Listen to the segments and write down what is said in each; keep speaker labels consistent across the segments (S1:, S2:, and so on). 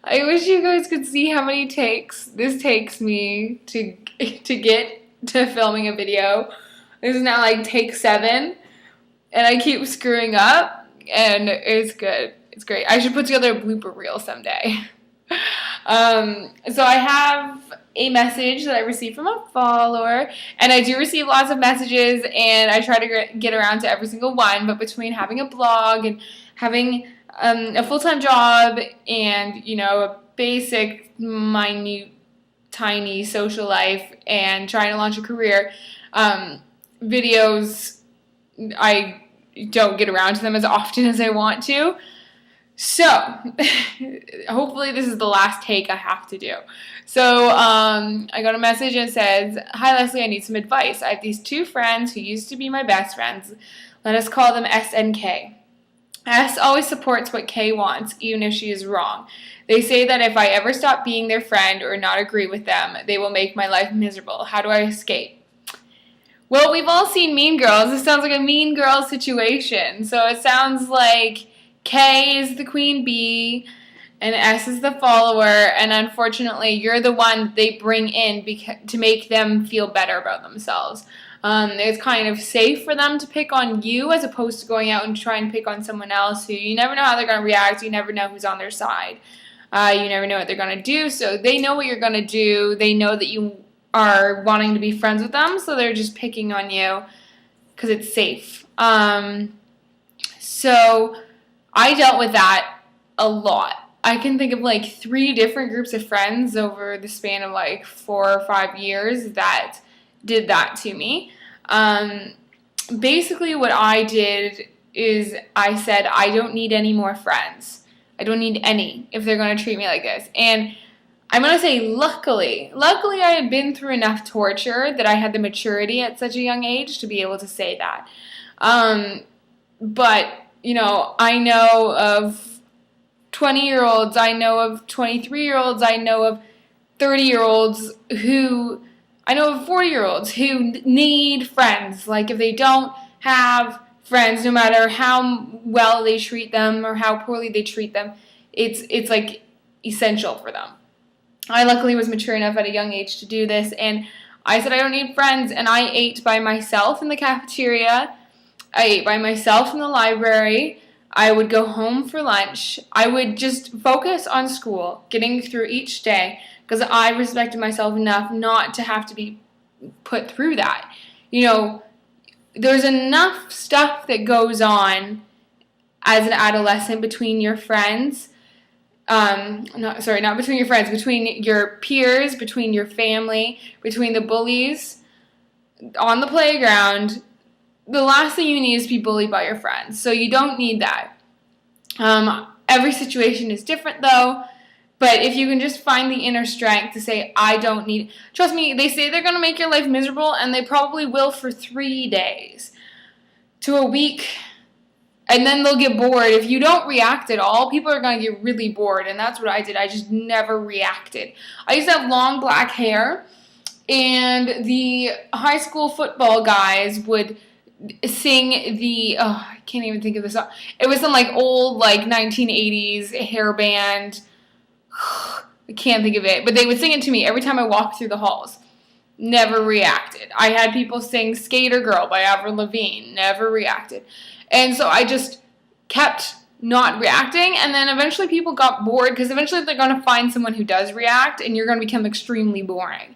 S1: I wish you guys could see how many takes this takes me to get to filming a video. This is now like take 7, and I keep screwing up, and it's good. It's great. I should put together a blooper reel someday. So I have a message that I received from a follower, and I do receive lots of messages, and I try to get around to every single one, but between having a blog and having a full-time job and, a basic, minute, tiny social life and trying to launch a career, videos, I don't get around to them as often as I want to. So, hopefully this is the last take I have to do. So, I got a message and it says, "Hi Leslie, I need some advice. I have these 2 friends who used to be my best friends. Let us call them S and K. S always supports what K wants, even if she is wrong. They say that if I ever stop being their friend or not agree with them, they will make my life miserable. How do I escape?" Well, we've all seen Mean Girls. This sounds like a Mean Girls situation. So it sounds like K is the queen bee, and S is the follower, and unfortunately, you're the one they bring in to make them feel better about themselves. It's kind of safe for them to pick on you as opposed to going out and trying to pick on someone else who you never know how they're going to react. You never know who's on their side. You never know what they're going to do, so they know what you're going to do. They know that you are wanting to be friends with them, so they're just picking on you because it's safe. So I dealt with that a lot. I can think of like 3 different groups of friends over the span of like 4 or 5 years that did that to me. Basically what I did is I said, I don't need any more friends. I don't need any if they're going to treat me like this. And I'm going to say luckily I had been through enough torture that I had the maturity at such a young age to be able to say that. But I know of 20-year-olds, I know of 23-year-olds, I know of 30-year-olds I know of 40-year-olds who need friends. Like, if they don't have friends, no matter how well they treat them or how poorly they treat them, it's like essential for them. I luckily was mature enough at a young age to do this, and I said I don't need friends, and I ate by myself in the cafeteria. I ate by myself in the library. I would go home for lunch. I would just focus on school, getting through each day, because I respected myself enough not to have to be put through that. There's enough stuff that goes on as an adolescent between your friends. Not between your friends, between your peers, between your family, between the bullies on the playground. The last thing you need is to be bullied by your friends. So you don't need that. Every situation is different though. But if you can just find the inner strength to say, I don't need... Trust me, they say they're going to make your life miserable, and they probably will for 3 days to a week. And then they'll get bored. If you don't react at all, people are going to get really bored. And that's what I did. I just never reacted. I used to have long black hair, and the high school football guys would sing I can't even think of the song. It was some old 1980s hair band. I can't think of it, but they would sing it to me every time I walked through the halls. Never reacted. I had people sing Skater Girl by Avril Lavigne. Never reacted. And so I just kept not reacting, and then eventually people got bored, because eventually they're going to find someone who does react, and you're going to become extremely boring.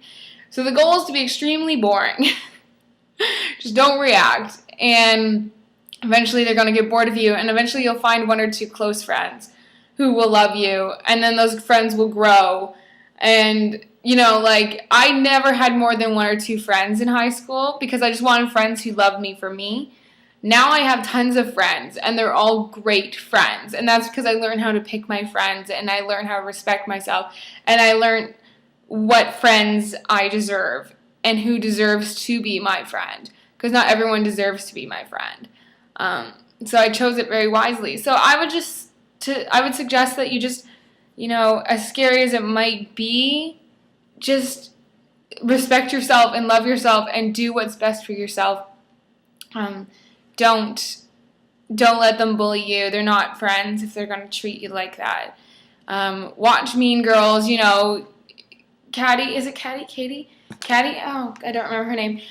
S1: So the goal is to be extremely boring. Just don't react, and eventually they're going to get bored of you, and eventually you'll find 1 or 2 close friends who will love you, and then those friends will grow. And I never had more than 1 or 2 friends in high school, because I just wanted friends who loved me for me. Now I have tons of friends, and they're all great friends, and that's because I learned how to pick my friends, and I learned how to respect myself, and I learned what friends I deserve and who deserves to be my friend, because not everyone deserves to be my friend. So I chose it very wisely. So I would suggest that you just, as scary as it might be, just respect yourself and love yourself and do what's best for yourself. Don't let them bully you. They're not friends if they're going to treat you like that. watch Mean Girls, you know, Caddy, is it Caddy? Katie? Caddy? Oh, I don't remember her name.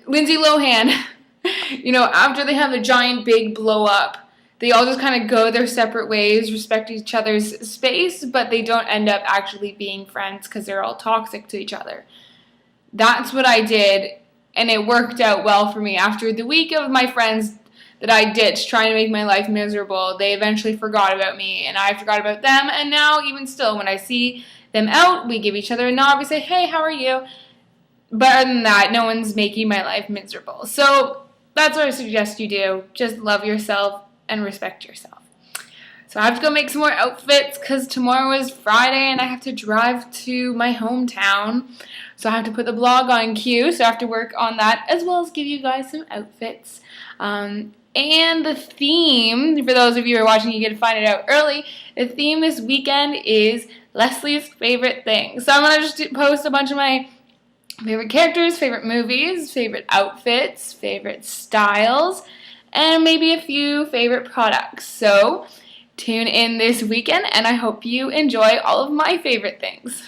S1: Lindsay Lohan, you know, after they have a giant big blow up, they all just kind of go their separate ways, respect each other's space, but they don't end up actually being friends because they're all toxic to each other. That's what I did, and it worked out well for me. After the week of my friends that I ditched trying to make my life miserable, they eventually forgot about me, and I forgot about them, and now even still, when I see them out, we give each other a nod, we say, hey, how are you? But other than that, no one's making my life miserable. So that's what I suggest you do. Just love yourself and respect yourself. So I have to go make some more outfits because tomorrow is Friday and I have to drive to my hometown. So I have to put the blog on queue, so I have to work on that as well as give you guys some outfits. And the theme, for those of you who are watching, you get to find it out early. The theme this weekend is Leslie's favorite things. So I'm going to just post a bunch of my favorite characters, favorite movies, favorite outfits, favorite styles, and maybe a few favorite products. So tune in this weekend, and I hope you enjoy all of my favorite things.